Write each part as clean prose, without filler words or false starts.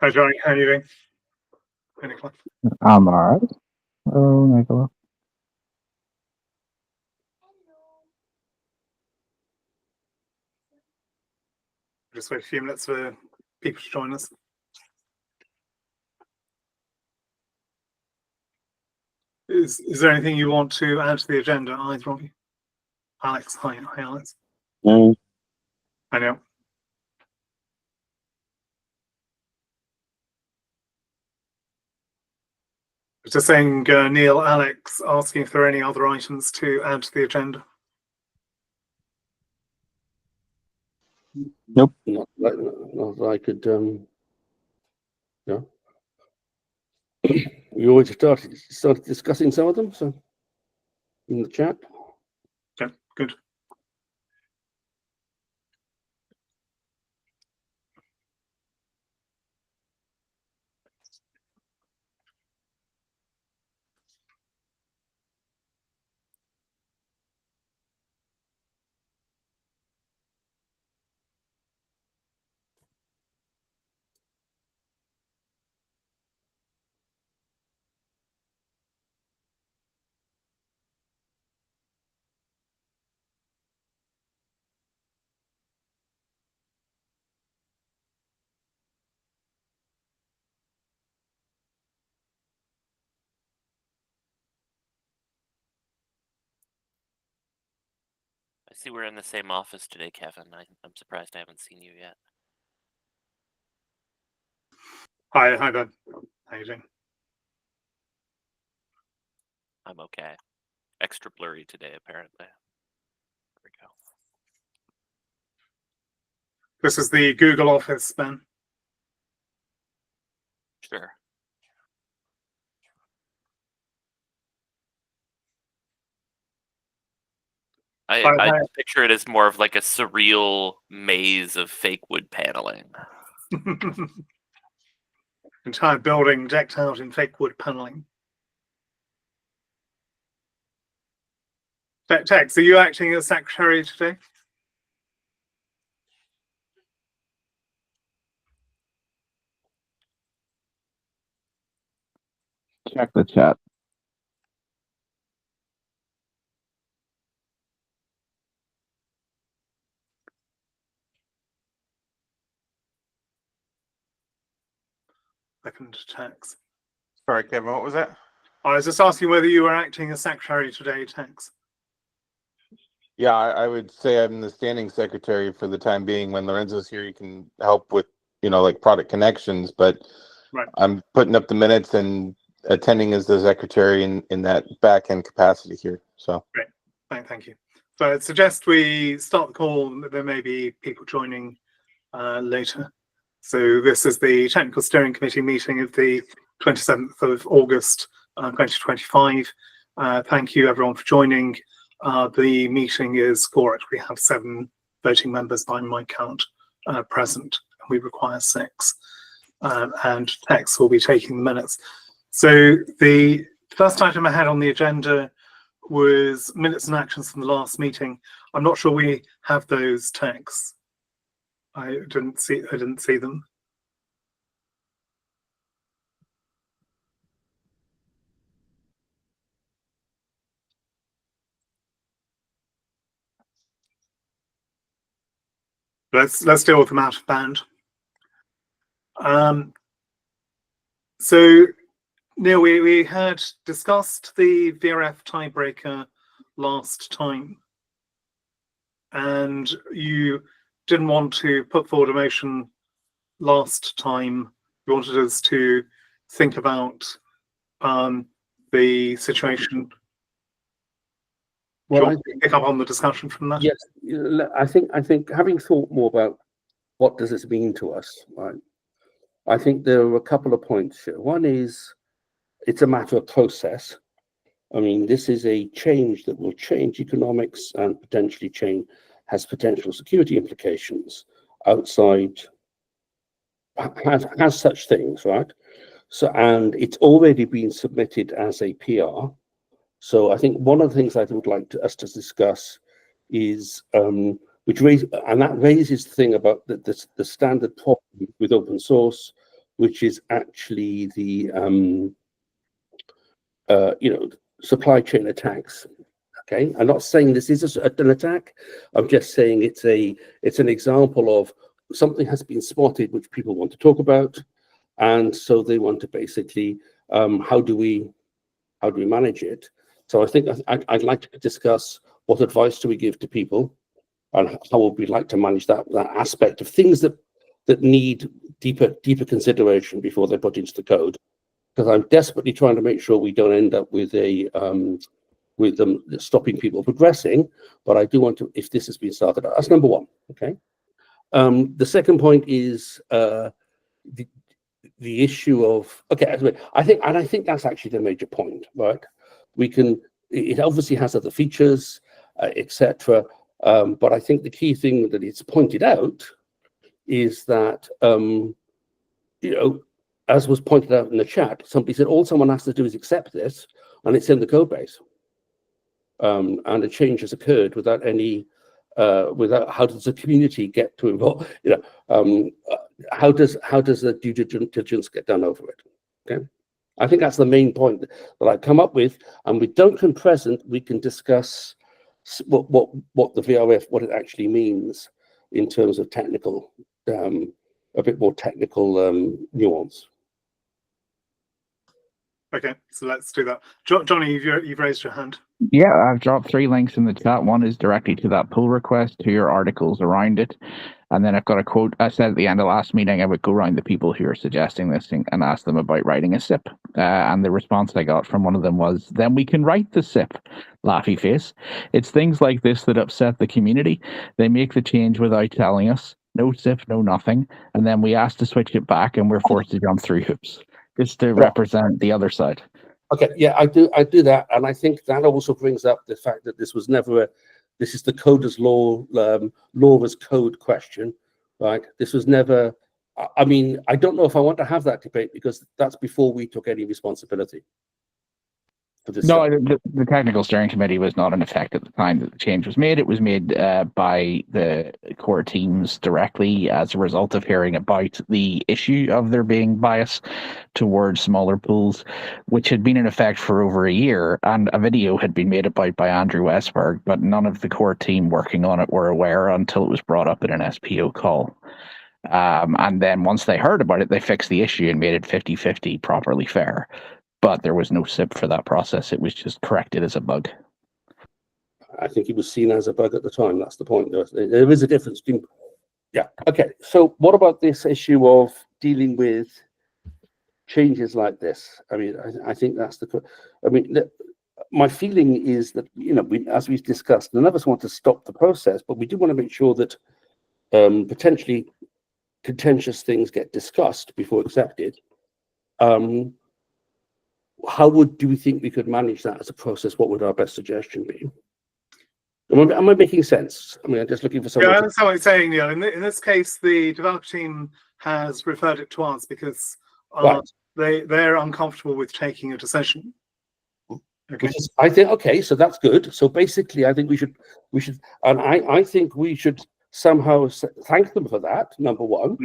Hi, Johnny. How are you doing? Hey, Nicola. I'm alright. Oh, Nicola. Just wait a few minutes for people to join us. Is there anything you want to add to the agenda, either of you? Alex, hi, Alex. No. I know. Just saying, Neil, Alex, asking if there are any other items to add to the agenda. Nope. Not that I could. Yeah. We already started discussing some of them, so in the chat. Okay, good. I see we're in the same office today, Kevin. I'm surprised I haven't seen you yet. Hi, Ben. How you doing? I'm okay. Extra blurry today, apparently. There we go. This is the Google office, Ben. Sure. I picture it as more of like a surreal maze of fake wood paneling. Entire building decked out in fake wood paneling. Tex, are you acting as secretary today? Check the chat. Second to Tex. Sorry, Kevin, what was that? I was just asking whether you were acting as secretary today, Tex. Yeah, I would say I'm the standing secretary for the time being. When Lorenzo's here, you can help with, like product connections, but Right. I'm putting up the minutes and attending as the secretary in that back end capacity here. So Great. Thank you. So I suggest we start the call. There may be people joining later. So this is the Technical Steering Committee meeting of the 27th of August 2025. Thank you everyone for joining. The meeting is correct. We have 7 voting members by my count present. We require 6. And Tex will be taking the minutes. So the first item I had on the agenda was minutes and actions from the last meeting. I'm not sure we have those, Tex. I didn't see them. Let's deal with them out of band. So Neil, we had discussed the VRF tiebreaker last time, and you didn't want to put forward a motion last time. You wanted us to think about the situation. Well, Do you want to pick up on the discussion from that? Yes, I think having thought more about what does this mean to us, right? I think there are a couple of points here. One is it's a matter of process. I mean, this is a change that will change economics and potentially has potential security implications outside, has such things, right? So, and it's already been submitted as a PR. So I think one of the things I would like us to discuss is, and that raises the thing about the standard problem with open source, which is actually the supply chain attacks. Okay, I'm not saying this is an attack. I'm just saying it's an example of something has been spotted which people want to talk about, and so they want to basically how do we manage it. So I think I'd like to discuss what advice do we give to people, and how would we like to manage that aspect of things that need deeper consideration before they're put into the code. Because I'm desperately trying to make sure we don't end up with with them stopping people progressing. But I do want to, if this has been started, that's number one. Okay. The second point is the issue of I think that's actually the major point, right? It obviously has other features, etc. But I think the key thing that it's pointed out is that as was pointed out in the chat, somebody said all someone has to do is accept this, and it's in the code base. And a change has occurred without any, how does the community get to involve? How does the due diligence get done over it? Okay, I think that's the main point that I've come up with. And with Duncan present, we can discuss what the VRF, what it actually means in terms of technical, a bit more technical nuance. Okay, so let's do that. Johnny, you've raised your hand. Yeah, I've dropped 3 links in the chat. One is directly to that pull request, to your articles around it. And then I've got a quote. I said at the end of last meeting, I would go around the people who are suggesting this and ask them about writing a SIP. And the response I got from one of them was, then we can write the SIP, laughy face. It's things like this that upset the community. They make the change without telling us. No SIP, no nothing. And then we ask to switch it back and we're forced to jump through hoops. Just to represent the other side. Okay, yeah, I do that, and I think that also brings up the fact that this was never this is the code as law, law as code question, right? This was never. I mean, I don't know if I want to have that debate because that's before we took any responsibility for this. No, the technical steering committee was not in effect at the time that the change was made. It was made by the core teams directly as a result of hearing about the issue of there being bias towards smaller pools, which had been in effect for over a year, and a video had been made about by Andrew Westberg, but none of the core team working on it were aware until it was brought up in an SPO call. And then once they heard about it, they fixed the issue and made it 50-50 properly fair. But there was no SIP for that process. It was just corrected as a bug. I think it was seen as a bug at the time. That's the point. There is a difference between... Yeah, okay. So what about this issue of dealing with changes like this? I mean, I think that's the... I mean, my feeling is that, as we've discussed, none of us want to stop the process, but we do want to make sure that potentially contentious things get discussed before accepted. How do we think we could manage that as a process? What would our best suggestion be? Am I making sense? I mean, I'm just looking for someone. Yeah, that's what I'm saying, Neil. In this case, the developer team has referred it to us because they're uncomfortable with taking a decision. Okay. I think okay, so that's good. So basically, I think we should, and I think we should somehow thank them for that. Number one.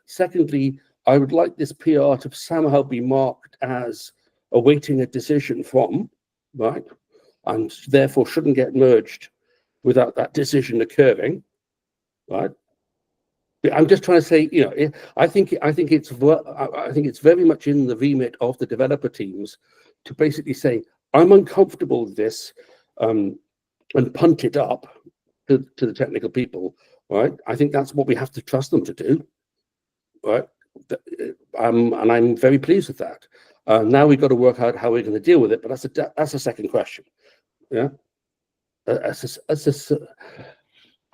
Secondly, I would like this PR to somehow be marked as awaiting a decision from, right, and therefore shouldn't get merged without that decision occurring, right? I'm just trying to say, I think it's very much in the remit of the developer teams to basically say, I'm uncomfortable with this, and punt it up to the technical people, right? I think that's what we have to trust them to do, right? And I'm very pleased with that. Now we've got to work out how we're going to deal with it, but that's a second question. Yeah, I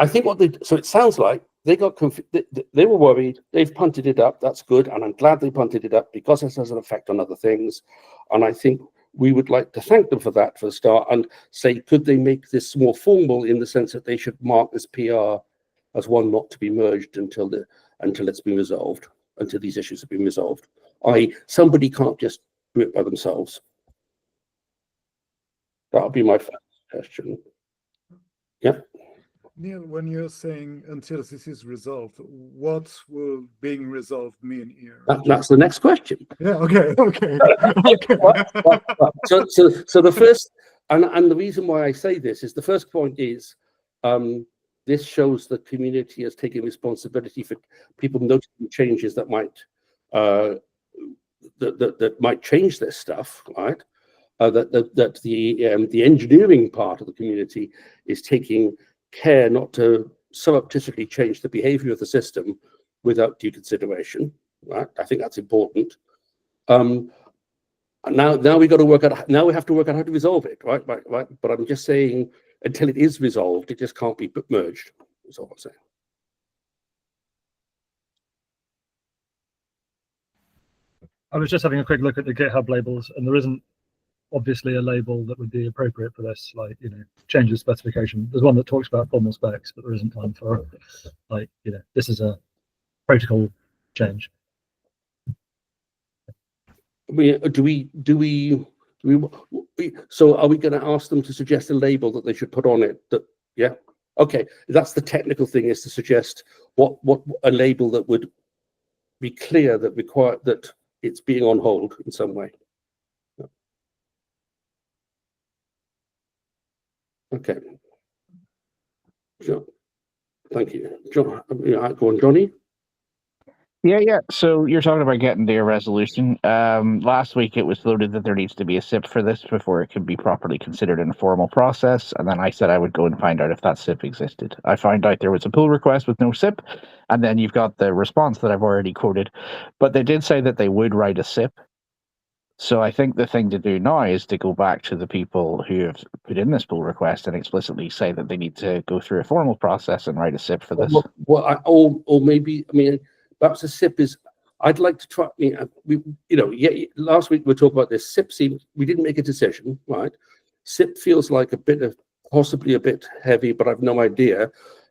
think so it sounds like they got they were worried. They've punted it up. That's good, and I'm glad they punted it up because this has an effect on other things. And I think we would like to thank them for that for the start and say, could they make this more formal in the sense that they should mark this PR as one not to be merged until it's been resolved. Until these issues have been resolved. Somebody can't just do it by themselves. That'll be my first question. Yeah. Neil, when you're saying until this is resolved, what will being resolved mean here? That's the next question. Yeah. Okay. Okay. Okay. So the first, and the reason why I say this is the first point is, this shows the community has taken responsibility for people noticing changes that might that might change this stuff, right? That the engineering part of the community is taking care not to surreptitiously change the behavior of the system without due consideration, right? I think that's important. Now we got to work out. Now we have to work out how to resolve it, right? Right. But I'm just saying, until it is resolved, it just can't be merged. That's all I'm saying. I was just having a quick look at the GitHub labels, and there isn't obviously a label that would be appropriate for this, like, you know, change the specification. There's one that talks about formal specs, but there isn't one for, like, you know, this is a protocol change. So are we going to ask them to suggest a label that they should put on it? That, yeah, okay. That's the technical thing, is to suggest what a label that would be clear that it's being on hold in some way. Okay. Sure. Thank you, John. Go on, Johnny. Yeah. So you're talking about getting their resolution. Last week it was floated that there needs to be a SIP for this before it can be properly considered in a formal process. And then I said I would go and find out if that SIP existed. I found out there was a pull request with no SIP, and then you've got the response that I've already quoted. But they did say that they would write a SIP. So I think the thing to do now is to go back to the people who have put in this pull request and explicitly say that they need to go through a formal process and write a SIP for this. Or maybe, I mean, perhaps a SIP is. I'd like to try. Last week we talked about this. SIP seems, we didn't make a decision, right? SIP feels like possibly a bit heavy, but I've no idea.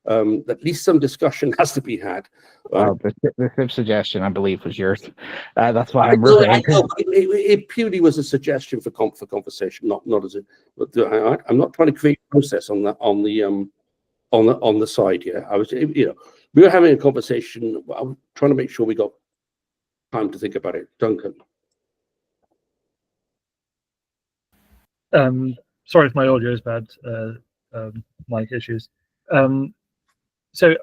At least some discussion has to be had. The SIP suggestion, I believe, was yours. That's why I know, it purely was a suggestion for conversation, not as a. I'm not trying to create a process on the side here. I was, we were having a conversation. I was trying to make sure we got time to think about it. Duncan. Sorry if my audio is bad. Mic issues. So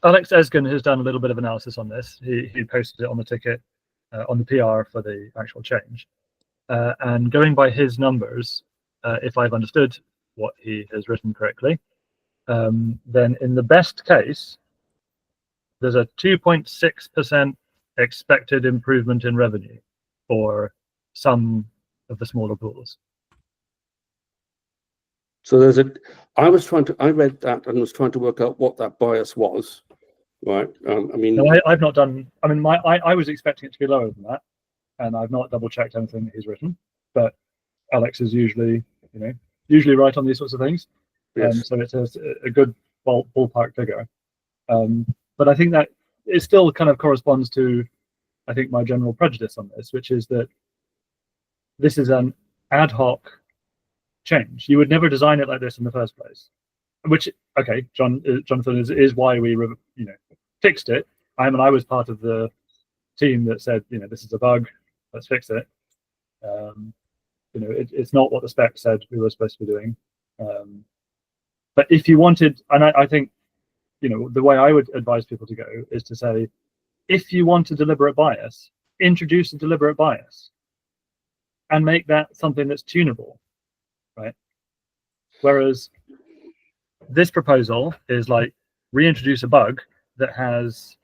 Alex Esgin has done a little bit of analysis on this. He posted it on the ticket, on the PR for the actual change. And going by his numbers, if I've understood what he has written correctly, then in the best case, there's a 2.6% expected improvement in revenue for some of the smaller pools. So I read that and was trying to work out what that bias was, right? I've not done. I mean, I was expecting it to be lower than that, and I've not double checked anything that he's written. But Alex is usually right on these sorts of things, yes. So it's a good ballpark figure. But I think that it still kind of corresponds to, I think, my general prejudice on this, which is that this is an ad hoc change. You would never design it like this in the first place. Which, okay, Jonathan, is why we fixed it. I was part of the team that said, this is a bug, let's fix it. It's not what the spec said we were supposed to be doing. But if you wanted, and I think, the way I would advise people to go is to say, if you want a deliberate bias, introduce a deliberate bias and make that something that's tunable, right? Whereas this proposal is like reintroduce a bug that has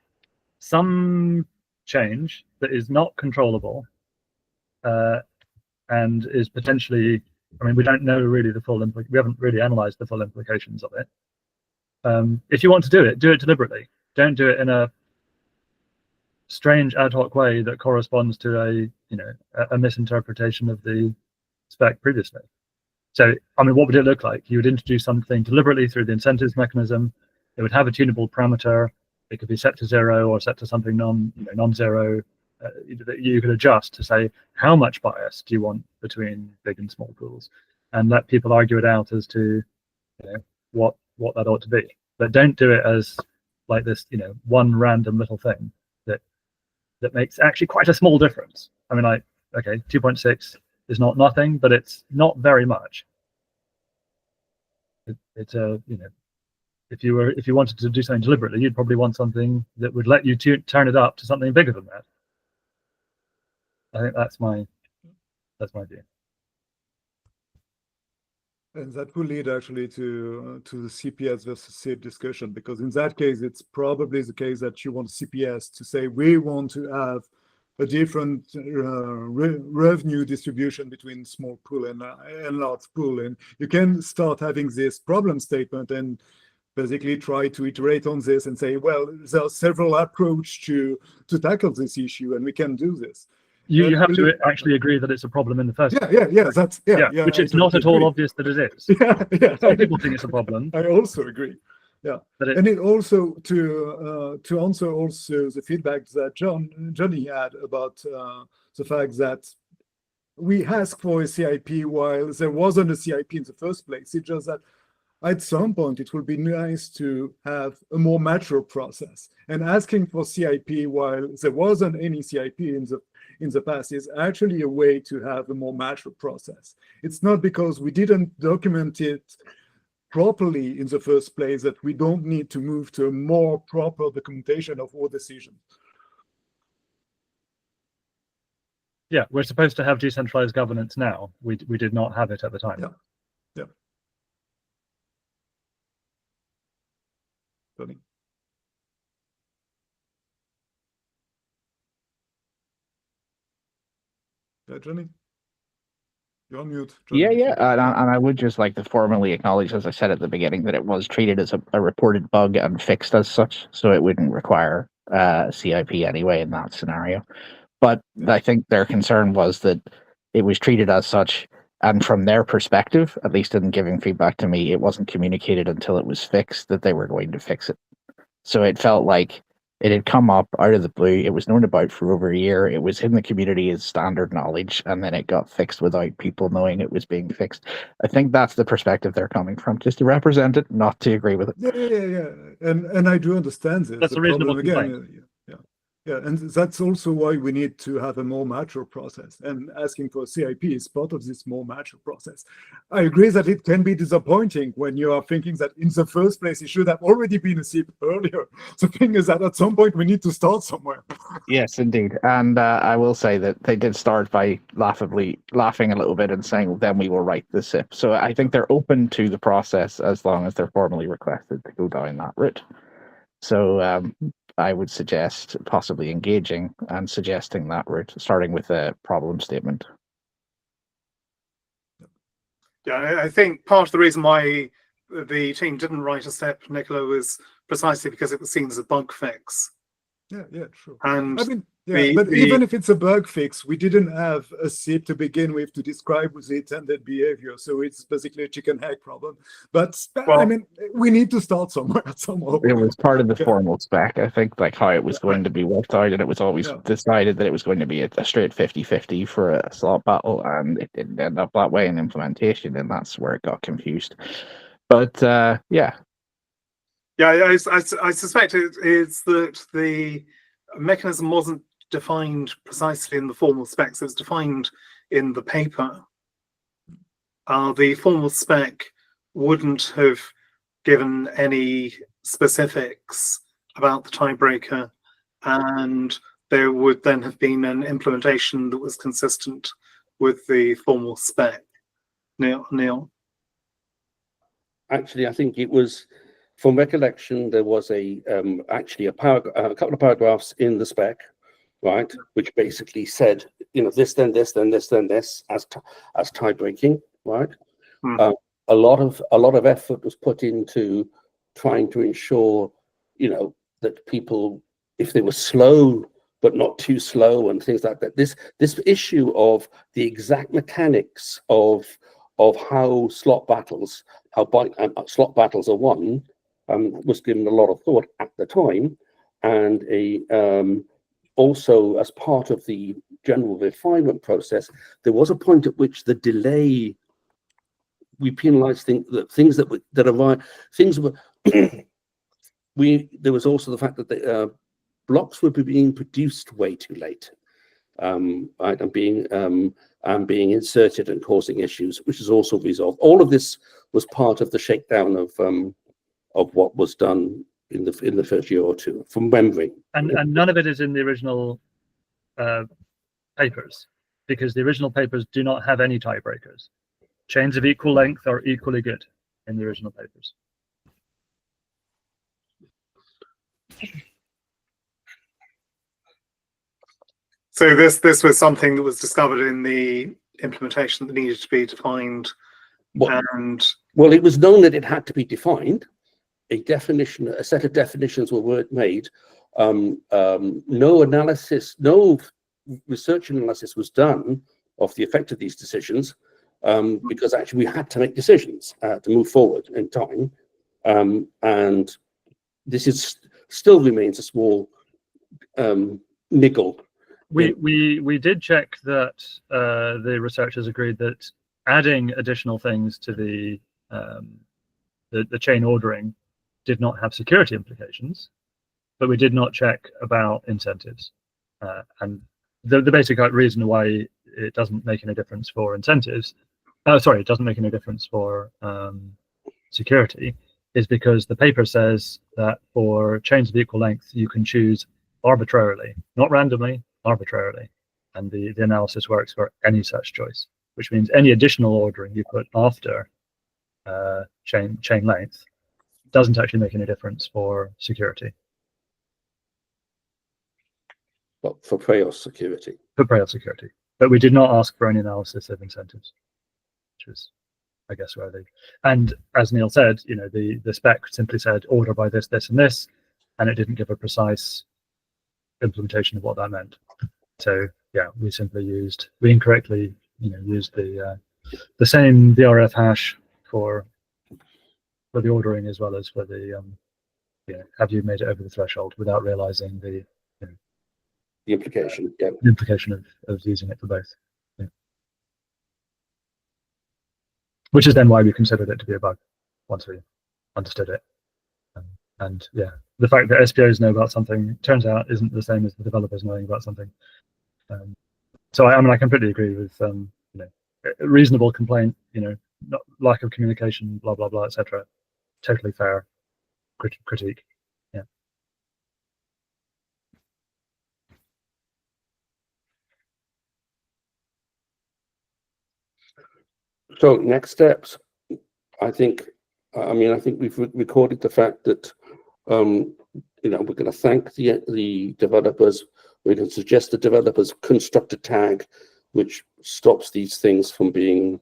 some change that is not controllable and is potentially, we don't know really the full we haven't really analyzed the full implications of it. If you want to do it deliberately. Don't do it in a strange ad hoc way that corresponds to a misinterpretation of the spec previously. So, what would it look like? You would introduce something deliberately through the incentives mechanism. It would have a tunable parameter. It could be set to 0 or set to something non-zero that you could adjust to say how much bias do you want between big and small pools, and let people argue it out as to what what that ought to be. But don't do it as like this, one random little thing that makes actually quite a small difference. I mean, okay, 2.6 is not nothing, but it's not very much. It's if you wanted to do something deliberately, you'd probably want something that would let you turn it up to something bigger than that. I think that's my view. And that will lead actually to the CPS versus SIP discussion, because in that case, it's probably the case that you want CPS to say, we want to have a different revenue distribution between small pool and large pool. And you can start having this problem statement and basically try to iterate on this and say, well, there are several approaches to tackle this issue, and we can do this. You have to actually agree that it's a problem in the first place. Yeah, which it's not at all obvious that it is. Yeah. Some people think it's a problem. I also agree. Yeah, and it also to answer also the feedback that Johnny had about the fact that we asked for a CIP while there wasn't a CIP in the first place. It's just that at some point it would be nice to have a more mature process. And asking for CIP while there wasn't any CIP in the past is actually a way to have a more mature process. It's not because we didn't document it properly in the first place that we don't need to move to a more proper documentation of all decisions. Yeah, we're supposed to have decentralized governance now. We did not have it at the time. Yeah. Johnny. Yeah, Johnny. You're on mute. Johnny. Yeah. And I would just like to formally acknowledge, as I said at the beginning, that it was treated as a reported bug and fixed as such, so it wouldn't require CIP anyway in that scenario. But I think their concern was that it was treated as such, and from their perspective, at least in giving feedback to me, it wasn't communicated until it was fixed that they were going to fix it. So it felt like it had come up out of the blue. It was known about for over a year. It was in the community as standard knowledge, and then it got fixed without people knowing it was being fixed. I think that's the perspective they're coming from, just to represent it, not to agree with it. Yeah. And I do understand this. That's a reasonable complaint. Yeah, and that's also why we need to have a more mature process, and asking for CIP is part of this more mature process. I agree that it can be disappointing when you are thinking that in the first place it should have already been a CIP earlier. The thing is that at some point we need to start somewhere. Yes, indeed. And I will say that they did start by laughing a little bit and saying, well, then we will write the SIP. So I think they're open to the process as long as they're formally requested to go down that route. So I would suggest possibly engaging and suggesting that route, starting with a problem statement. Yeah, I think part of the reason why the team didn't write a SIP, Nicola, was precisely because it was seen as a bug fix. Yeah, true. And I mean, but even if it's a bug fix, we didn't have a SIP to begin with to describe with its intended behavior. So it's basically a chicken egg problem. But I mean, we need to start somewhere somehow. It was part of the formal spec, I think, like how it was going to be worked out, and it was always decided that it was going to be a straight 50-50 for a slot battle, and it didn't end up that way in implementation, and that's where it got confused. But yeah, I suspect it is that the mechanism wasn't defined precisely in the formal specs. It was defined in the paper. The formal spec wouldn't have given any specifics about the tiebreaker, and there would then have been an implementation that was consistent with the formal spec. Neil? Actually, I think it was, from recollection, there was actually a couple of paragraphs in the spec, right, which basically said, this, then this, then this, then this, as tie breaking, right. A lot of effort was put into trying to ensure, that people, if they were slow but not too slow and things like that, this issue of the exact mechanics of how slot battles are won. Was given a lot of thought at the time, and also as part of the general refinement process, there was a point at which the delay we penalise things were. There was also the fact that the blocks were being produced way too late, right, and being inserted and causing issues, which is also resolved. All of this was part of the shakedown of what was done in the first year or two, from memory. And none of it is in the original papers, because the original papers do not have any tiebreakers. Chains of equal length are equally good in the original papers. So this was something that was discovered in the implementation that needed to be defined. Well, it was known that it had to be defined. A set of definitions were made. No research analysis was done of the effect of these decisions, because actually we had to make decisions to move forward in time. And this still remains a small niggle. We did check that the researchers agreed that adding additional things to the chain ordering did not have security implications, but we did not check about incentives. And the basic reason why it doesn't make any difference for incentives, it doesn't make any difference for security, is because the paper says that for chains of equal length, you can choose arbitrarily, not randomly, arbitrarily. And the analysis works for any such choice, which means any additional ordering you put after chain length doesn't actually make any difference for security. Well, for Preos security. For Preos security. But we did not ask for any analysis of incentives, which was, I guess, where they. And as Neil said, the spec simply said order by this, this, and this, and it didn't give a precise implementation of what that meant. So yeah, we incorrectly used the same VRF hash for the ordering as well as for the have you made it over the threshold, without realizing the implication. Yeah. The implication of using it for both. Yeah. Which is then why we considered it to be a bug once we understood it. And yeah, the fact that SPOs know about something turns out isn't the same as the developers knowing about something. So I completely agree with reasonable complaint, not lack of communication, blah blah blah, etc. Totally fair critique. Yeah. So next steps, I think we've recorded the fact that we're going to thank the developers. We're going to suggest the developers construct a tag which stops these things from being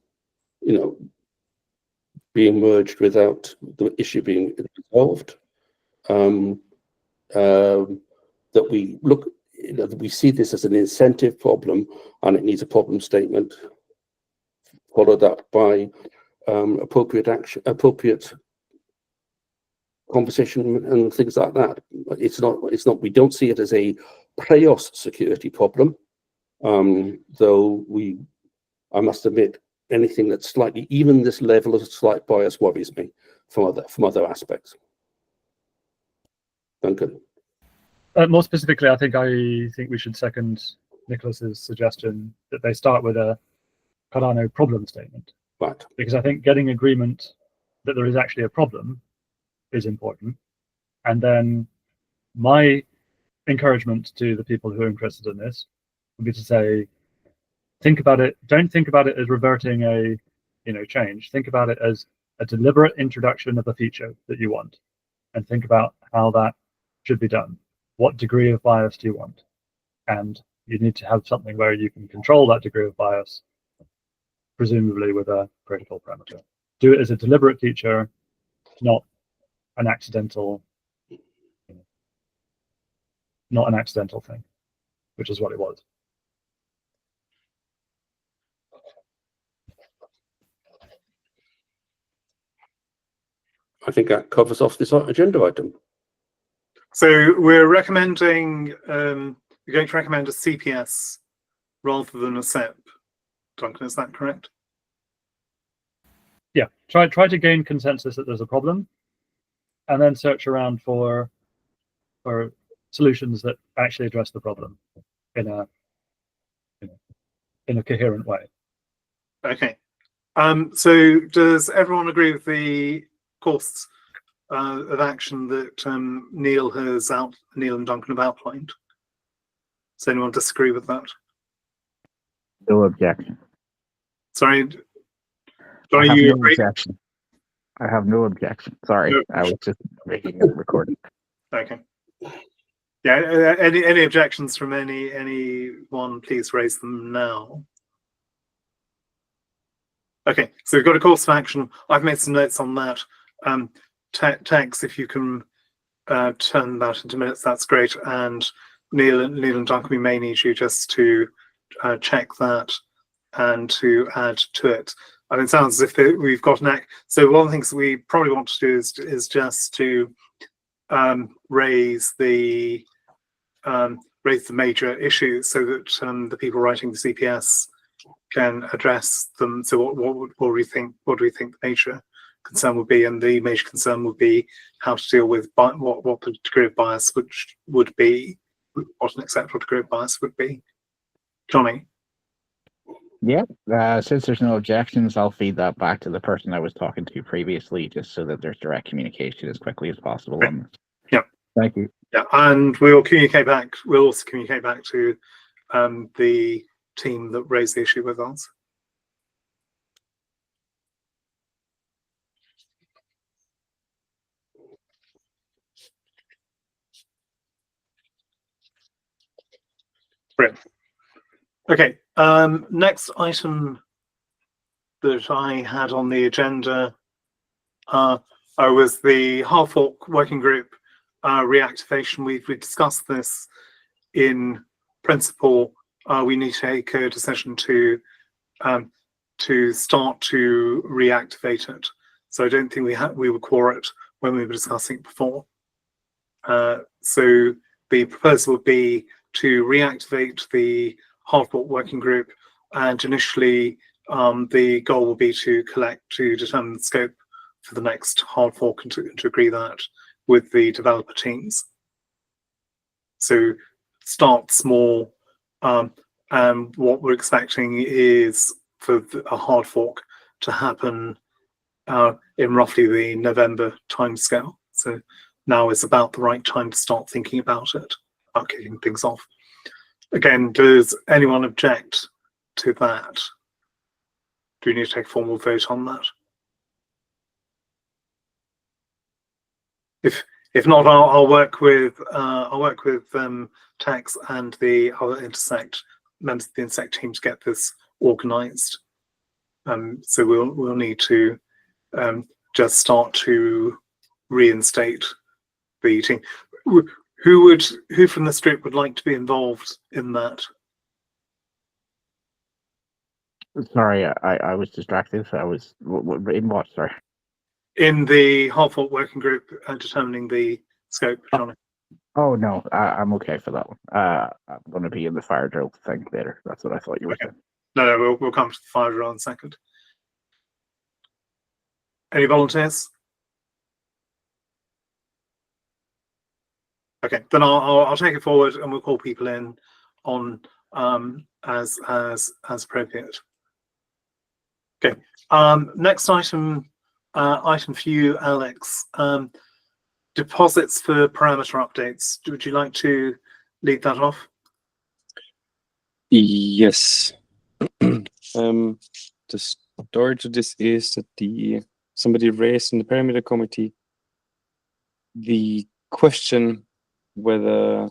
merged without the issue being resolved. That we see this as an incentive problem, and it needs a problem statement followed up by appropriate action, appropriate conversation, and things like that. It's not. We don't see it as a Preos security problem, though I must admit, anything that's slightly, even this level of slight bias worries me from other aspects. Duncan. More specifically, I think we should second Nicholas's suggestion that they start with a Cardano problem statement. Right. Because I think getting agreement that there is actually a problem is important. And then my encouragement to the people who are interested in this would be to say, think about it. Don't think about it as reverting a change. Think about it as a deliberate introduction of a feature that you want, and think about how that should be done. What degree of bias do you want? And you need to have something where you can control that degree of bias, presumably with a protocol parameter. Do it as a deliberate feature, not an accidental thing, which is what it was. I think that covers off this agenda item. So we're recommending, we're going to recommend a CPS rather than a SEP. Duncan, is that correct? yeah, try to gain consensus that there's a problem, and then search around for solutions that actually address the problem in a coherent way. Okay. So does everyone agree with the course of action that Neil and Duncan have outlined? Does anyone disagree with that? No objection. Sorry, I Johnny, have you no agree? objection. I have no objection. Sorry, No. I was just making it recorded. Okay. Yeah. Any objections from anyone? Please raise them now. Okay. So we've got a course of action. I've made some notes on that. Tex, if you can turn that into minutes, that's great. And Neil and Duncan, we may need you just to check that and to add to it. I mean, it sounds as if we've got an so one of the things that we probably want to do is just to raise the major issues so that the people writing the CPS can address them. So what do we think the major concern would be? And the major concern would be how to deal with what the degree of bias would be, what an acceptable degree of bias would be. Johnny? Yeah. Since there's no objections, I'll feed that back to the person I was talking to previously, just so that there's direct communication as quickly as possible. Right. Yeah. Thank you. Yeah, and we'll communicate back. We'll also communicate back to the team that raised the issue with us. Brilliant. Okay. Next item that I had on the agenda was the Half Fork Working Group reactivation. We discussed this in principle. We need to take a decision to start to reactivate it. So I don't think we were core it when we were discussing it before. So the proposal would be to reactivate the Half Fork Working Group, and initially the goal will be to determine the scope for the next hard fork and to agree that with the developer teams. So start small, and what we're expecting is for a hard fork to happen in roughly the November timescale. So now is about the right time to start thinking about it, about kicking things off. Again, does anyone object to that? Do we need to take a formal vote on that? If not, I'll work with Tex and the other members of the Intersect team to get this organised. So we'll need to just start to reinstate the team. Who from this group would like to be involved in that? Sorry, I was distracted. I was in what? Sorry. In the Half Fork Working Group determining the scope, Johnny. Oh no, I'm okay for that one. I'm going to be in the fire drill thing later. That's what I thought you were saying. No, we'll come to the fire drill in a second. Any volunteers? Okay, then I'll take it forward and we'll call people in on as appropriate. Okay. Next item for you, Alex. Deposits for parameter updates. Would you like to lead that off? Yes. The story to this is that somebody raised in the parameter committee the question whether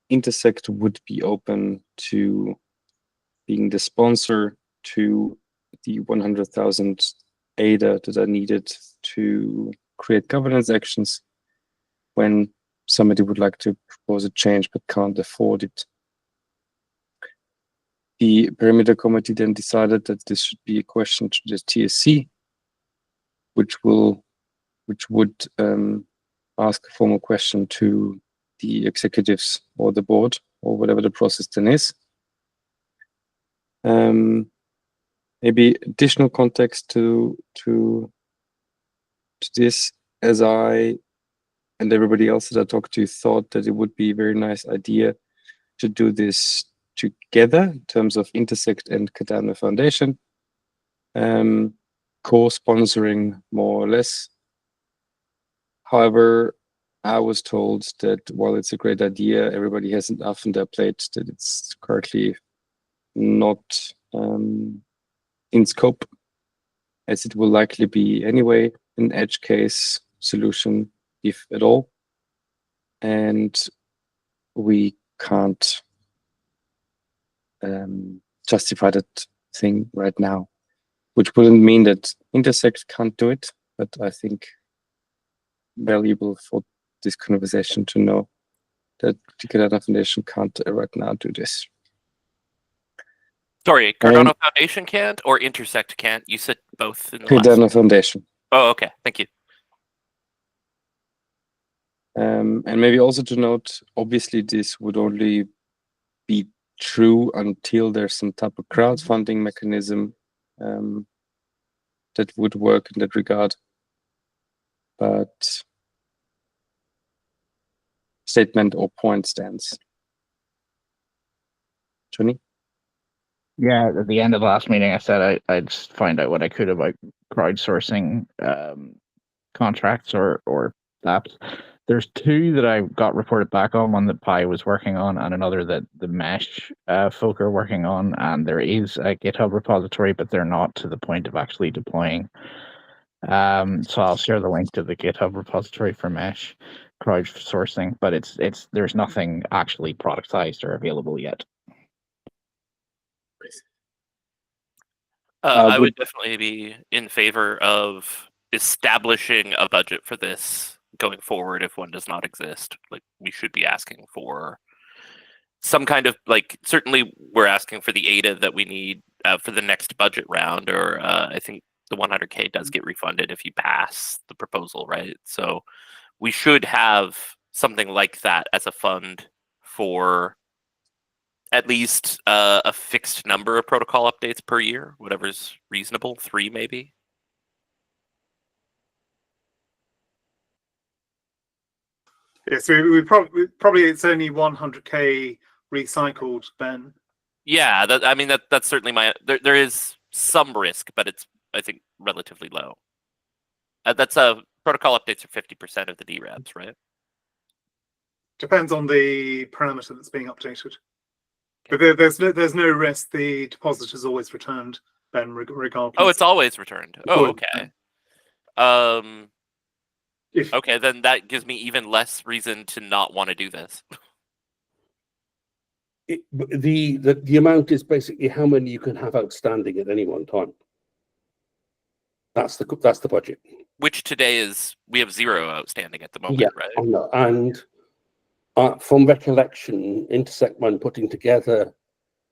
Intersect would be open to being the sponsor to the 100,000 ADA that are needed to create governance actions when somebody would like to propose a change but can't afford it. The parameter committee then decided that this should be a question to the TSC, which would ask a formal question to the executives or the board or whatever the process then is. maybe additional context to this, as I and everybody else that I talked to thought that it would be a very nice idea to do this together in terms of Intersect and Cardano Foundation, co-sponsoring more or less. However, I was told that while it's a great idea, everybody has enough on their plate that it's currently not in scope, as it will likely be anyway an edge case solution, if at all. And we can't justify that thing right now, which wouldn't mean that Intersect can't do it, but I think valuable for this conversation to know that the Cardano Foundation can't right now do this. Sorry, Cardano Foundation can't or Intersect can't? You said both in the last. Cardano Foundation. Oh, okay. Thank you. And maybe also to note, obviously this would only be true until there's some type of crowdfunding mechanism that would work in that regard. But statement or point stands. Johnny? Yeah, at the end of the last meeting, I said I'd find out what I could about crowdsourcing contracts or apps. There's two that I got reported back on, one that Pi was working on and another that the Mesh folk are working on. And there is a GitHub repository, but they're not to the point of actually deploying. So I'll share the link to the GitHub repository for Mesh crowdsourcing, but there's nothing actually productized or available yet. I would definitely be in favor of establishing a budget for this going forward if one does not exist. Like, we should be asking for some kind of, like, certainly we're asking for the ADA that we need for the next budget round, or I think the 100K does get refunded if you pass the proposal, right? So we should have something like that as a fund for at least a fixed number of protocol updates per year, whatever's reasonable, 3 maybe. Yes, we probably it's only 100K recycled, Ben. Yeah, that's certainly my. There is some risk, but it's, I think, relatively low. That's protocol updates are 50% of the DREBs, right? Depends on the parameter that's being updated. But there's no risk. The deposit is always returned, Ben, regardless. Oh, it's always returned. Oh, okay. Okay, then that gives me even less reason to not want to do this. The amount is basically how many you can have outstanding at any one time. That's the budget. Which today is, we have 0 outstanding at the moment, Yeah, right? and from recollection, Intersect, when putting together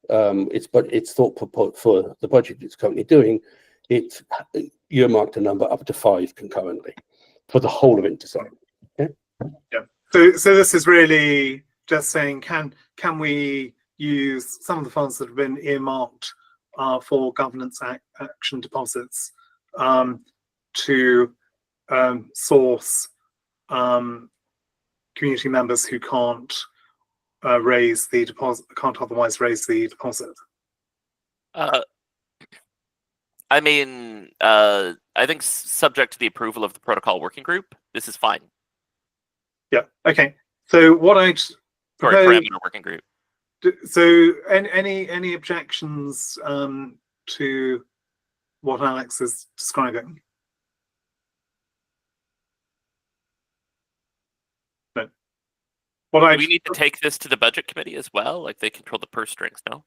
its thought for the budget it's currently doing, it earmarked a number up to 5 concurrently for the whole of Intersect. Okay? Yeah. So this is really just saying, can we use some of the funds that have been earmarked for governance action deposits to source community members who can't raise the deposit, can't otherwise raise the deposit? I think subject to the approval of the protocol working group, this is fine. Yeah. Okay. So what I'd Sorry, parameter working group. So any objections to what Alex is describing? No. Do we need to take this to the budget committee as well? Like, they control the purse strings, no?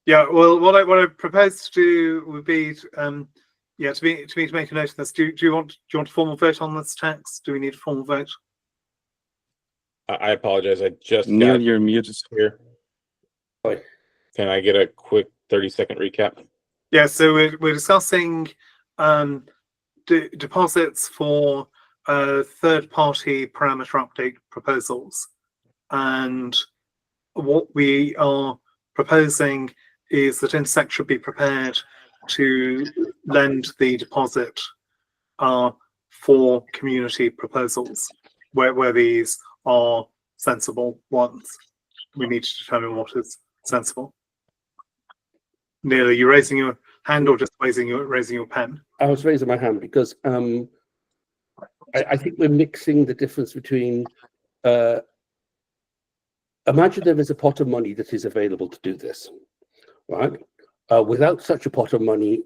Yeah. Well, what I propose to do would be, to make a note of this. Do you want a formal vote on this text? Do we need a formal vote? I apologize. I just Neil, got you're muted here. Can I get a quick 30-second recap? Yeah. So we're discussing deposits for third-party parameter update proposals, and what we are proposing is that Intersect should be prepared to lend the deposit for community proposals where these are sensible ones. We need to determine what is sensible. Neil, are you raising your hand or just raising your pen? I was raising my hand because I think we're mixing the difference between imagine there is a pot of money that is available to do this, right? Without such a pot of money,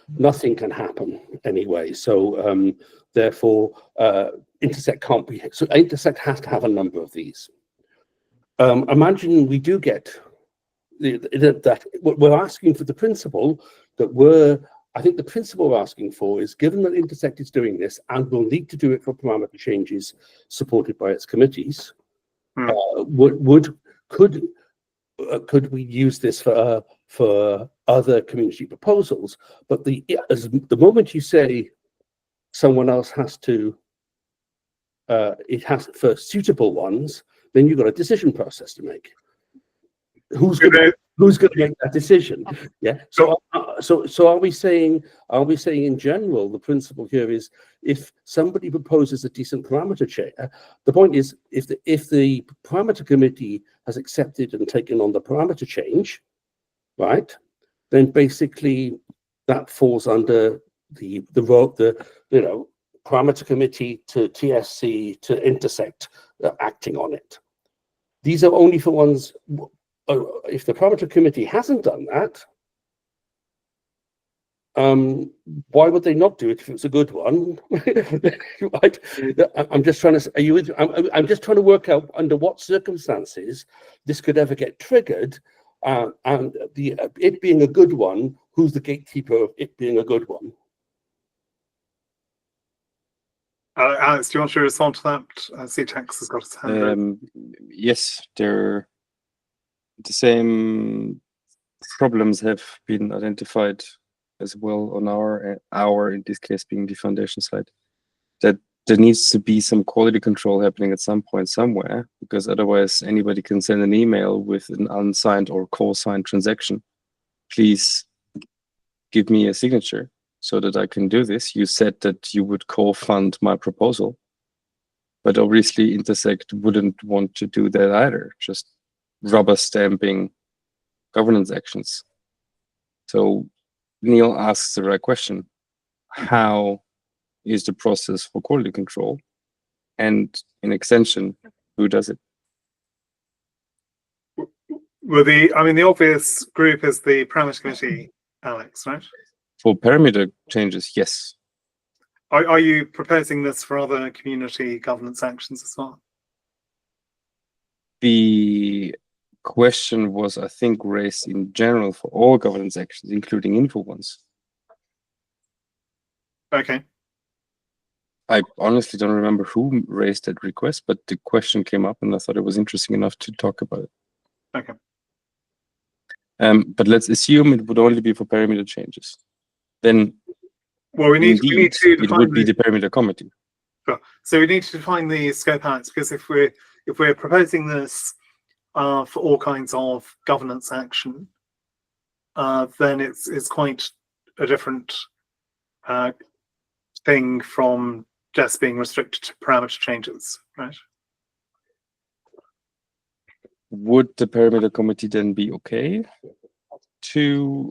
nothing can happen anyway. So therefore, Intersect can't be. So Intersect has to have a number of these. Imagine we do get that. We're asking for the principle that I think the principle we're asking for is, given that Intersect is doing this and will need to do it for parameter changes supported by its committees, could we use this for other community proposals? But the moment you say someone else has to, it has for suitable ones, then you've got a decision process to make. Who's going to make that decision? Yeah. So are we saying in general the principle here is, if somebody proposes a decent parameter change, the point is, if the parameter committee has accepted and taken on the parameter change, right, then basically that falls under the parameter committee to TSC to Intersect acting on it. These are only for ones. If the parameter committee hasn't done that, why would they not do it if it's a good one? Right? I'm just trying to. I'm just trying to work out under what circumstances this could ever get triggered, and it being a good one. Who's the gatekeeper of it being a good one? Alex, do you want to respond to that? CTEX has got his hand raised. Yes, the same problems have been identified as well on our in this case being the foundation side, that there needs to be some quality control happening at some point somewhere, because otherwise anybody can send an email with an unsigned or co-signed transaction. Please give me a signature so that I can do this. You said that you would co-fund my proposal, but obviously Intersect wouldn't want to do that either, just rubber stamping governance actions. So Neil asks the right question: how is the process for quality control? And in extension, who does it? Well, the obvious group is the parameter committee, Alex, right? For parameter changes, yes. Are you proposing this for other community governance actions as well? The question was, I think, raised in general for all governance actions, including info ones. Okay. I honestly don't remember who raised that request, but the question came up and I thought it was interesting enough to talk about it. Okay. But let's assume it would only be for parameter changes. Then well, we need to it would be the parameter committee. Sure. So we need to define the scope, Alex, because if we're proposing this for all kinds of governance action, then it's quite a different thing from just being restricted to parameter changes, right? Would the parameter committee then be okay to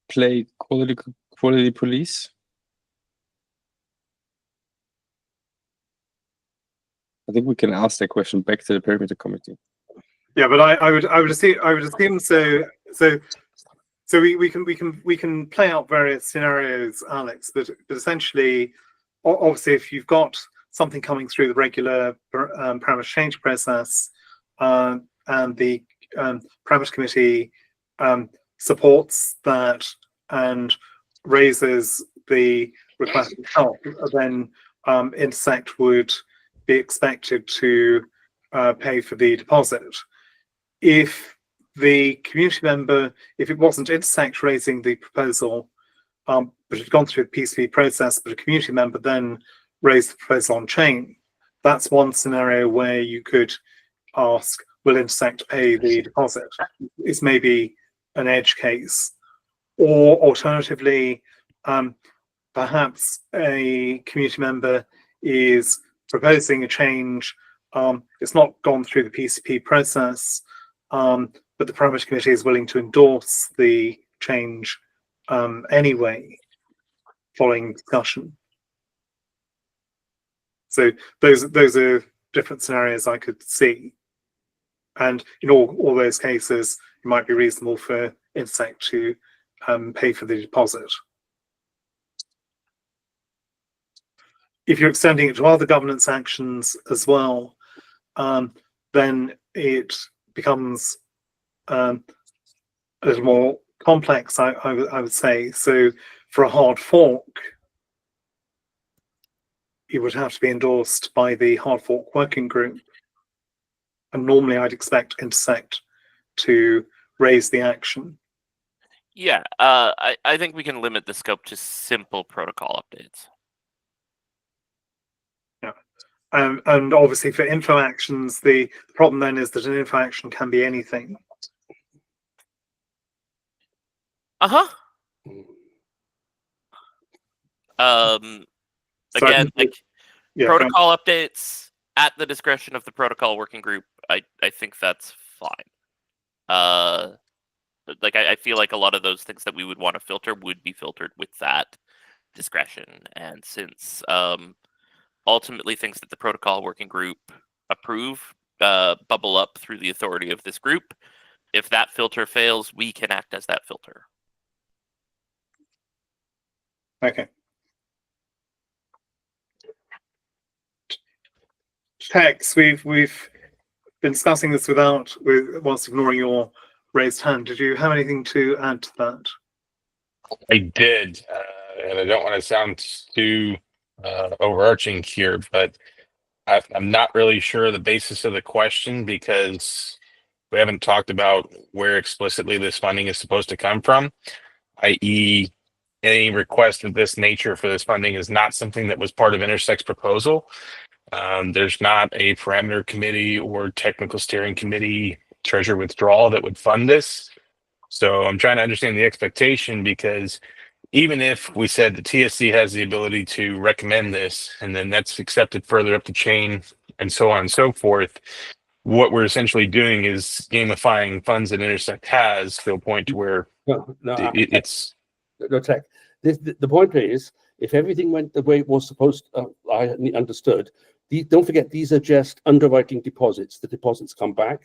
play quality police? I think we can ask that question back to the parameter committee. Yeah, but I would assume so. So we can play out various scenarios, Alex. But essentially, obviously, if you've got something coming through the regular parameter change process, and the parameter committee supports that and raises the request for help, then Intersect would be expected to pay for the deposit. If the community member, if it wasn't Intersect raising the proposal, but it had gone through the PCV process, but a community member then raised the proposal on chain, that's one scenario where you could ask, will Intersect pay the deposit? It's maybe an edge case, or alternatively, perhaps a community member is proposing a change. It's not gone through the PCP process, but the Parameter Committee is willing to endorse the change anyway, following discussion. So those are different scenarios I could see, and in all those cases, it might be reasonable for Intersect to pay for the deposit. If you're extending it to other governance actions as well, then it becomes a little more complex, I would say. So for a hard fork, it would have to be endorsed by the hard fork working group. And normally I'd expect Intersect to raise the action. Yeah, I think we can limit the scope to simple protocol updates. Yeah, and obviously for info actions, the problem then is that an info action can be anything. So Again, like yeah, protocol updates at the discretion of the protocol working group. I think that's fine. Like I feel like a lot of those things that we would want to filter would be filtered with that discretion, and since ultimately things that the protocol working group approve bubble up through the authority of this group, if that filter fails, we can act as that filter. okay. Tex, we've been discussing this whilst ignoring your raised hand. Did you have anything to add to that? I did, and I don't want to sound too overarching here, but I'm not really sure the basis of the question, because we haven't talked about where explicitly this funding is supposed to come from, i.e. any request of this nature for this funding is not something that was part of Intersect's proposal. There's not a parameter committee or technical steering committee treasury withdrawal that would fund this. So I'm trying to understand the expectation, because even if we said the TSC has the ability to recommend this, and then that's accepted further up the chain and so on and so forth, what we're essentially doing is gamifying funds that Intersect has to a point to where it's no tech. The point is, if everything went the way it was supposed to, I understood. Don't forget, these are just underwriting deposits. The deposits come back,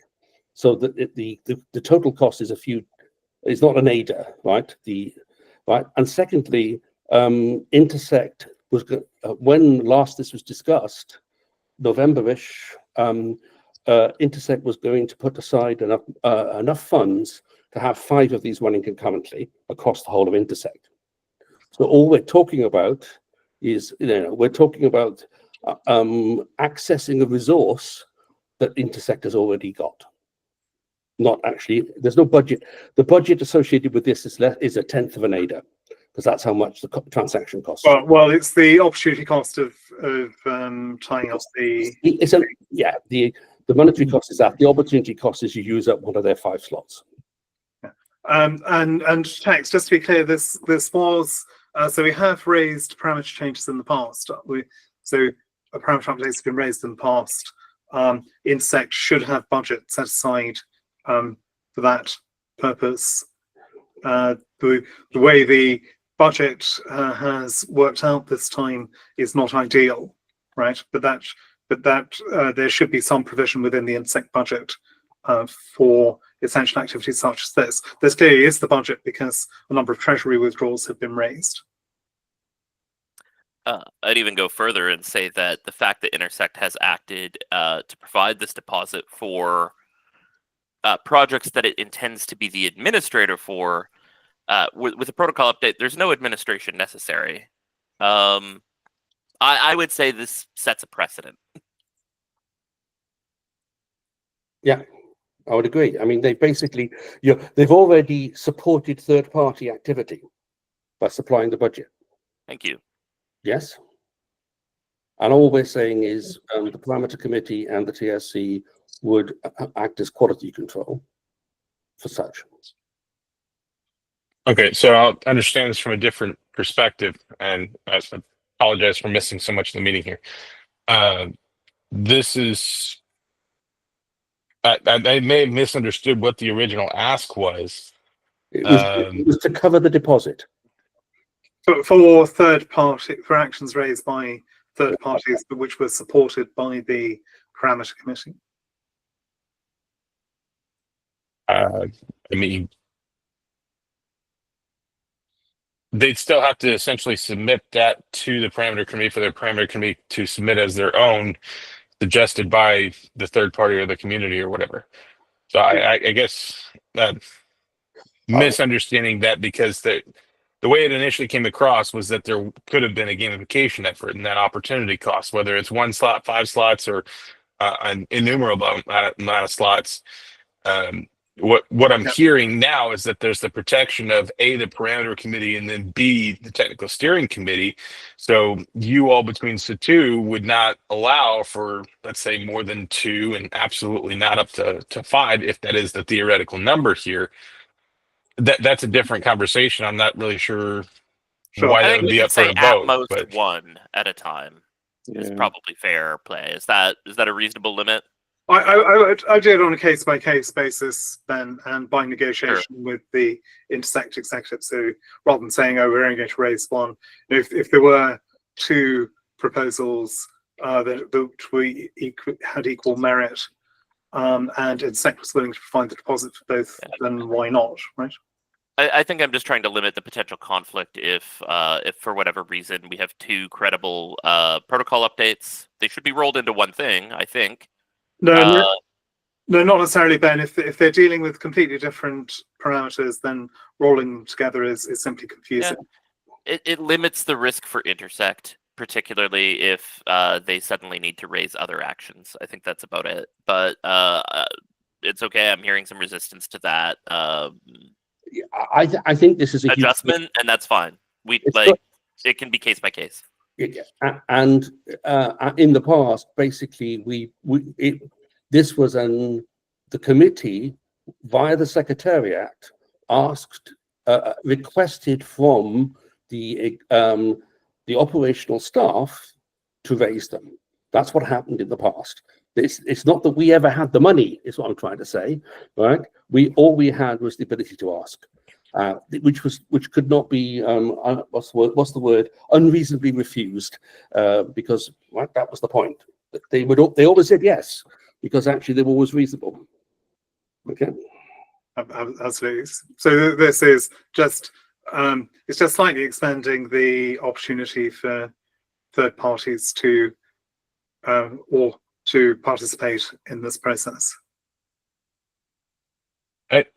so that the total cost is is not an ADA, right? And secondly, Intersect was when last this was discussed, November-ish. Intersect was going to put aside enough funds to have 5 of these running concurrently across the whole of Intersect. So all we're talking about is, we're talking about accessing a resource that Intersect has already got. Not actually, there's no budget. The budget associated with this is 1/10 of an ADA, because that's how much the transaction costs. Well, it's the opportunity cost of tying up the. The monetary cost is that. The opportunity cost is you use up one of their 5 slots. And Tex, just to be clear, this was so we have raised parameter changes in the past. So a parameter update has been raised in the past. Intersect should have budget set aside for that purpose. The way the budget has worked out this time is not ideal, right? But that there should be some provision within the Intersect budget for essential activities such as this. This clearly is the budget because a number of treasury withdrawals have been raised. I'd even go further and say that the fact that Intersect has acted to provide this deposit for projects that it intends to be the administrator for, with a protocol update, there's no administration necessary. I would say this sets a precedent. Yeah, I would agree. I mean, they basically, they've already supported third-party activity by supplying the budget. Thank you. Yes. And all we're saying is the parameter committee and the TSC would act as quality control for such. Okay, so I'll understand this from a different perspective, and I apologize for missing so much of the meeting here. This is, I may have misunderstood what the original ask was. It was to cover the deposit. For third party, for actions raised by third parties, but which were supported by the parameter committee. I mean, they'd still have to essentially submit that to the parameter committee for their parameter committee to submit as their own, suggested by the third party or the community or whatever. So I guess misunderstanding that, because the way it initially came across was that there could have been a gamification effort and that opportunity cost, whether it's 1 slot, 5 slots, or an innumerable amount of slots. What I'm hearing now is that there's the protection of A, the parameter committee, and then B, the technical steering committee. So you all between the two would not allow for, let's say, more than 2, and absolutely not up to 5, if that is the theoretical number here. That's a different conversation. I'm not really sure why I that think would we be can up for say a at vote. most But 1 at a time is Yeah. probably fair play. Is that a reasonable limit? I do it on a case by case basis, Ben, and by negotiation with the Intersect executive. So rather than saying, "Oh, we're only going to raise 1," if there were 2 proposals that we had equal merit, and Intersect was willing to provide the deposit for both, then why not, right? I think I'm just trying to limit the potential conflict if for whatever reason we have 2 credible protocol updates. They should be rolled into one thing, I think. No, not necessarily, Ben. If they're dealing with completely different parameters, then rolling them together is simply confusing. Yeah. It limits the risk for Intersect, particularly if they suddenly need to raise other actions. I think that's about it. But it's okay. I'm hearing some resistance to that I think this is a adjustment, and that's fine. It can be case by case. And in the past, basically, this was the committee via the Secretariat asked, requested from the operational staff to raise them. That's what happened in the past. It's not that we ever had the money, is what I'm trying to say, right? All we had was the ability to ask. Which could not be what's the word, unreasonably refused, because that was the point. They always said yes, because actually they were always reasonable. Okay. Absolutely. So this is just it's just slightly expanding the opportunity for third parties to or to participate in this process.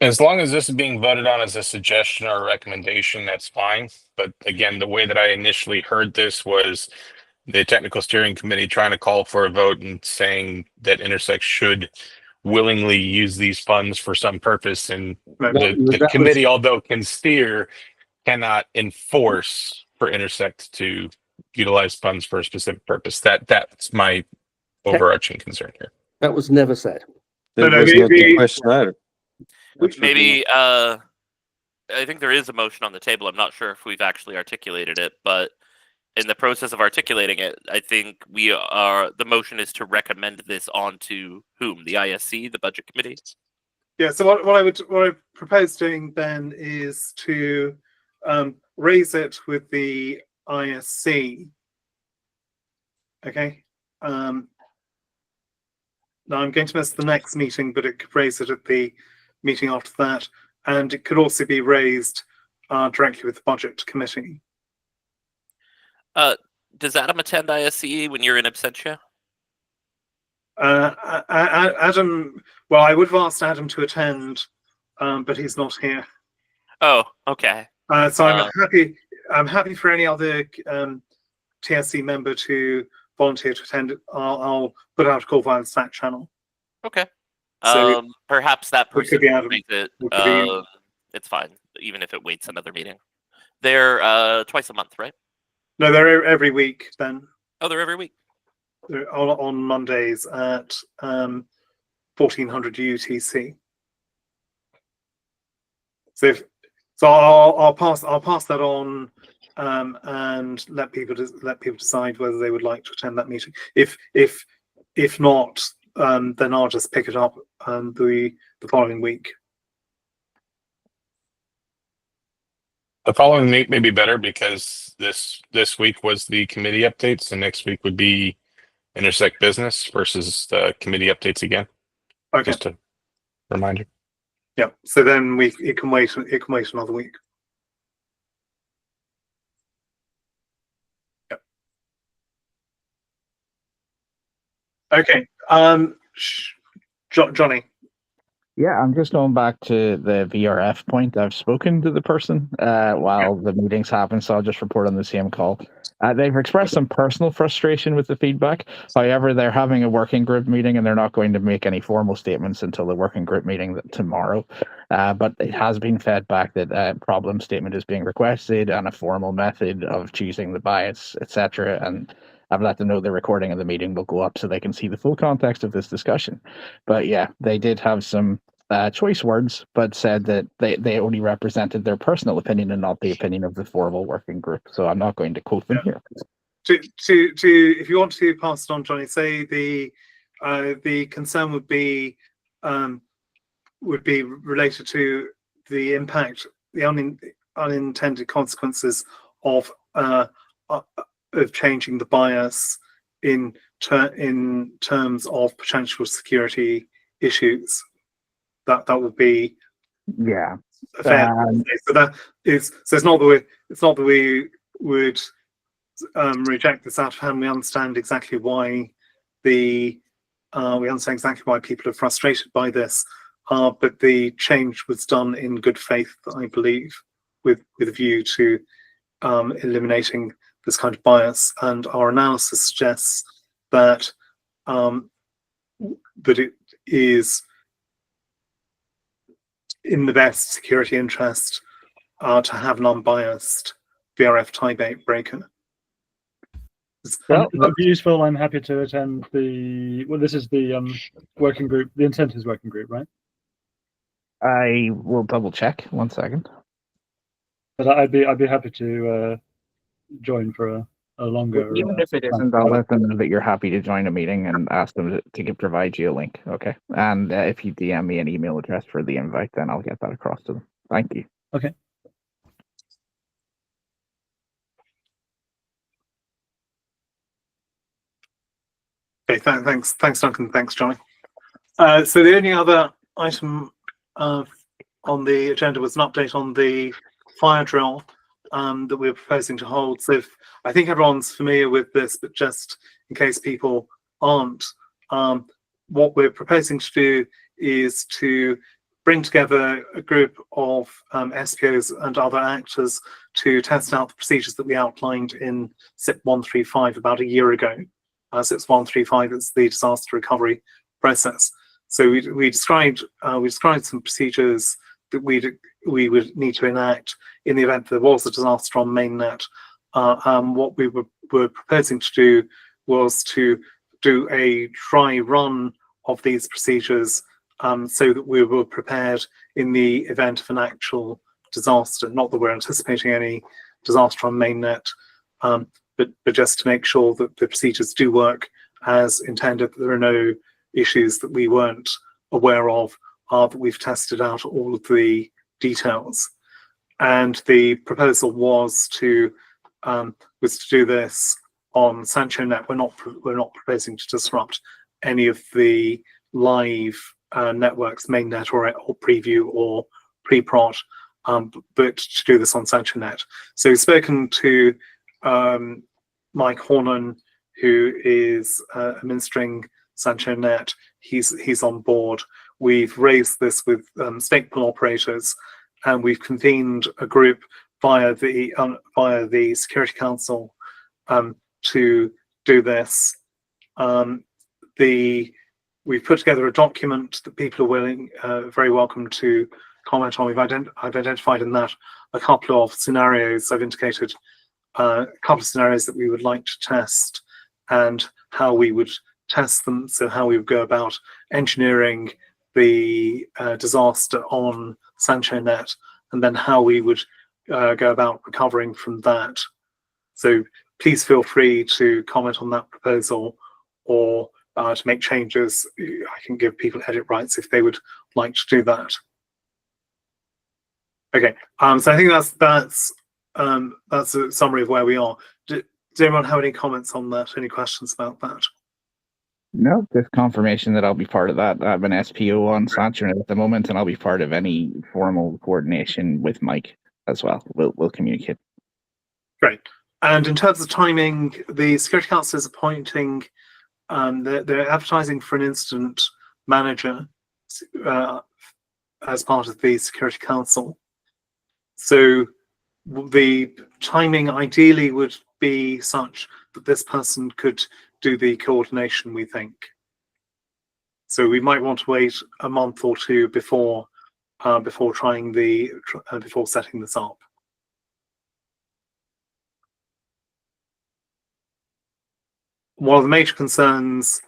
as long as this is being voted on as a suggestion or a recommendation, that's fine. But again, the way that I initially heard this was the technical steering committee trying to call for a vote and saying that Intersect should willingly use these funds for some purpose. And the committee, although can steer, cannot enforce for Intersect to utilize funds for a specific purpose. That's my overarching concern here. That was never said. That was not the question either. Maybe I think there is a motion on the table. I'm not sure if we've actually articulated it, but in the process of articulating it, I think the motion is to recommend this on to whom? The ISC, the budget committee? Yeah, so what I propose doing, Ben, is to raise it with the ISC. Okay. Now I'm going to miss the next meeting, but it could raise it at the meeting after that, and it could also be raised directly with the budget committee. Does Adam attend ISCE when you're in absentia? Adam, well, I would have asked Adam to attend, but he's not here. Oh, okay. So I'm happy for any other TSC member to volunteer to attend. I'll put out a call via the Slack channel. Okay. So perhaps that person Adam. makes it. It's fine, even if it waits another meeting. They're twice a month, right? No, they're every week, Ben. Oh, they're every week. They're on Mondays at 1400 UTC. So So I'll pass that on, and let people decide whether they would like to attend that meeting. If not, then I'll just pick it up the following week. The following week may be better because this week was the committee updates, and next week would be Intersect Business versus the committee updates again. Okay. Just a reminder. Yeah. So then it can wait another week. Yep. Okay. Johnny. Yeah, I'm just going back to the VRF point. I've spoken to the person while the meetings happen, so I'll just report on the same call. They've expressed some personal frustration with the feedback. However, they're having a working group meeting and they're not going to make any formal statements until the working group meeting tomorrow. But it has been fed back that a problem statement is being requested and a formal method of choosing the bias, etc. And I've let them know the recording of the meeting will go up so they can see the full context of this discussion. But yeah, they did have some choice words, but said that they only represented their personal opinion and not the opinion of the formal working group. So I'm not going to quote them here. To if you want to pass it on, Johnny, say the concern would be related to the impact, the unintended consequences of changing the bias in terms of potential security issues. That would be Yeah. a fair so that is so it's not that we would reject this out of hand. We understand exactly why people are frustrated by this, but the change was done in good faith, I believe, with a view to eliminating this kind of bias. And our analysis suggests that that it is in the best security interest to have an unbiased VRF tiebreaker. Well, that'd be useful. I'm happy to attend this is the working group, the incentives working group, right? I will double check. 1 second. But I'd be happy to join for a longer. Even if it isn't, I'll let them know that you're happy to join a meeting and ask them to provide you a link. Okay. And if you DM me an email address for the invite, then I'll get that across to them. Thank you. Okay. Okay, thanks, Duncan. Thanks, Johnny. So the only other item on the agenda was an update on the fire drill that we're proposing to hold. So I think everyone's familiar with this, but just in case people aren't, what we're proposing to do is to bring together a group of SPOs and other actors to test out the procedures that we outlined in SIP 135 about a year ago. SIP 135 is the disaster recovery process. So we described some procedures that we would need to enact in the event there was a disaster on mainnet. What we were proposing to do was to do a dry run of these procedures so that we were prepared in the event of an actual disaster. Not that we're anticipating any disaster on mainnet, but just to make sure that the procedures do work as intended, that there are no issues that we weren't aware of, that we've tested out all of the details. And the proposal was to do this on SanchoNet. We're not proposing to disrupt any of the live networks, mainnet or preview or pre-prod, but to do this on SanchoNet. So we've spoken to Mike Hornan, who is administering SanchoNet. He's on board. We've raised this with stake pool operators, and we've convened a group via the Security Council to do this. We've put together a document that people are very welcome to comment on. I've identified in that a couple of scenarios. I've indicated a couple of scenarios that we would like to test and how we would test them. So how we would go about engineering the disaster on SanchoNet and then how we would go about recovering from that. So please feel free to comment on that proposal, or to make changes. I can give people edit rights if they would like to do that. Okay, so I think that's a summary of where we are. Does anyone have any comments on that? Any questions about that? No, just confirmation that I'll be part of that. I have an SPO on Saturn at the moment, and I'll be part of any formal coordination with Mike as well. We'll communicate. Great. And in terms of timing, the Security Council is appointing, they're advertising for an incident manager as part of the Security Council. So the timing ideally would be such that this person could do the coordination, we think. So we might want to wait a month or two before trying before setting this up. One of the major concerns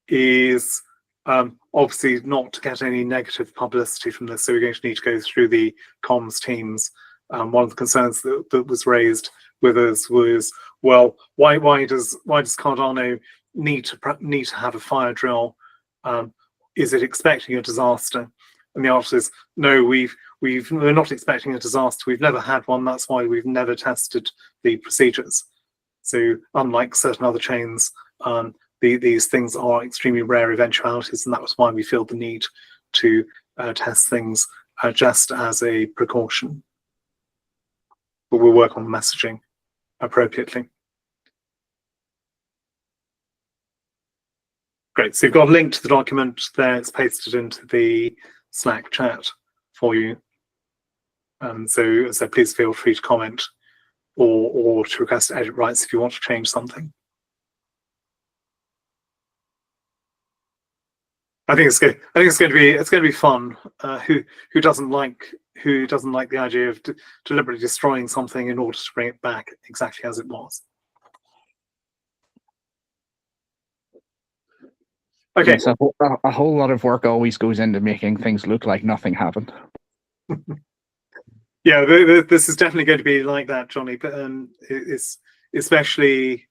is obviously not to get any negative publicity from this, so we're going to need to go through the comms teams. One of the concerns that was raised with us was, well, why does Cardano need to have a fire drill? Is it expecting a disaster? And the answer is no. We're not expecting a disaster. We've never had one. That's why we've never tested the procedures. So unlike certain other chains, these things are extremely rare eventualities, and that was why we feel the need to test things just as a precaution. But we'll work on the messaging appropriately. Great, so you've got a link to the document there. It's pasted into the Slack chat for you. So please feel free to comment or to request edit rights if you want to change something. I think it's going to be fun. Who doesn't like the idea of deliberately destroying something in order to bring it back exactly as it was? Okay. Yes, a whole lot of work always goes into making things look like nothing happened. Yeah, this is definitely going to be like that, Johnny. But it's especially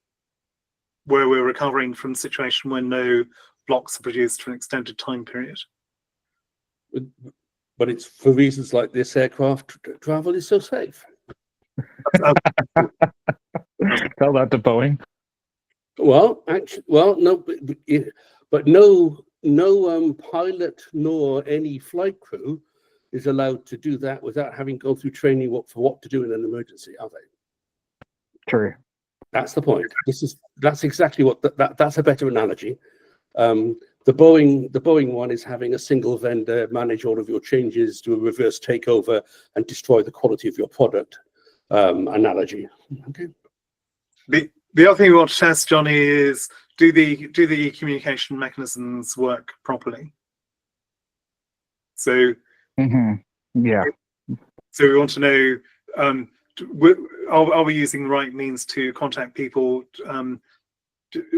where we're recovering from a situation when no blocks are produced for an extended time period. But it's for reasons like this, aircraft travel is so safe. Tell that to Boeing. Well, actually, no, but no pilot nor any flight crew is allowed to do that without having gone through training for what to do in an emergency, are they? True. That's the point. That's exactly what that's a better analogy. The Boeing one is having a single vendor manage all of your changes, do a reverse takeover, and destroy the quality of your product. Analogy. Okay. The other thing we want to test, Johnny, is do the communication mechanisms work properly? So yeah. So we want to know, are we using the right means to contact people?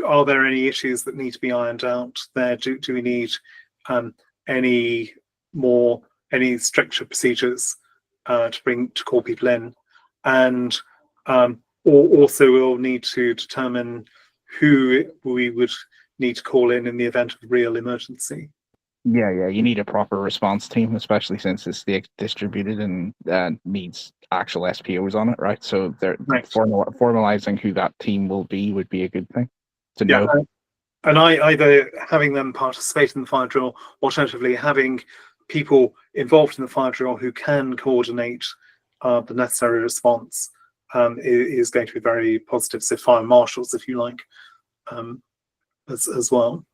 Are there any issues that need to be ironed out there? Do we need any stricter procedures to call people in? And also we'll need to determine who we would need to call in the event of a real emergency. Yeah, you need a proper response team, especially since it's distributed and needs actual SPOs on it, right? So formalizing who that team will be would be a good thing to know. And either having them participate in the fire drill, alternatively having people involved in the fire drill who can coordinate the necessary response is going to be very positive. So fire marshals, if you like, as well.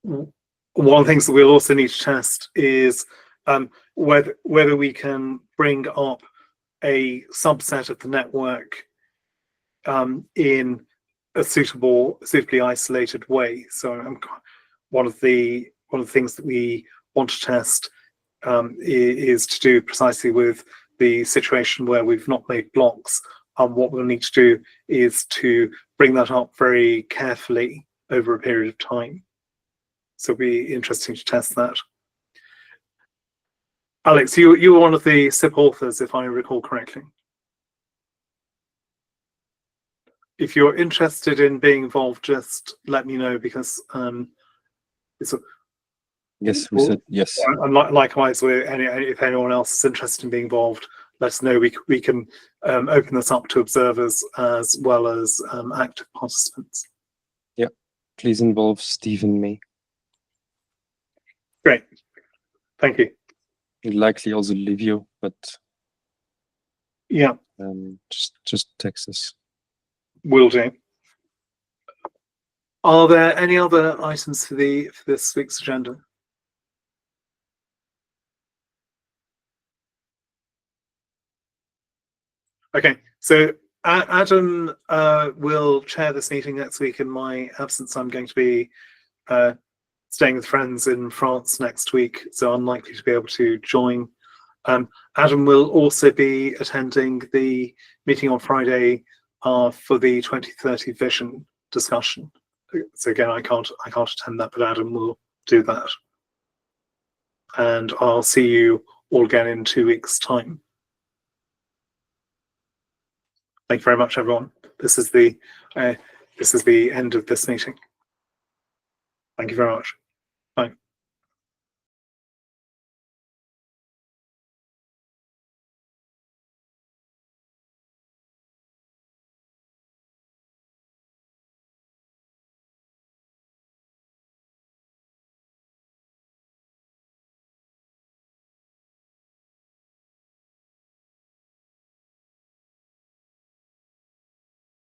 One of the things that we'll also need to test is whether we can bring up a subset of the network in a suitably isolated way. So one of the things that we want to test is to do precisely with the situation where we've not made blocks. What we'll need to do is to bring that up very carefully over a period of time. So it'll be interesting to test that. Alex, you were one of the SIP authors, if I recall correctly. If you're interested in being involved, just let me know, because it's a, Yes, we said yes. and likewise, if anyone else is interested in being involved, let us know. We can open this up to observers as well as active participants. Yeah, please involve Steve and me. Great, thank you. And likely also Livio, but Yeah, just text us. will do. Are there any other items for this week's agenda? Okay, so Adam will chair this meeting next week. In my absence, I'm going to be staying with friends in France next week, so unlikely to be able to join. Adam will also be attending the meeting on Friday for the 2030 vision discussion. So again, I can't attend that, but Adam will do that. And I'll see you all again in 2 weeks' time. Thank you very much, everyone. This is the end of this meeting. Thank you very much.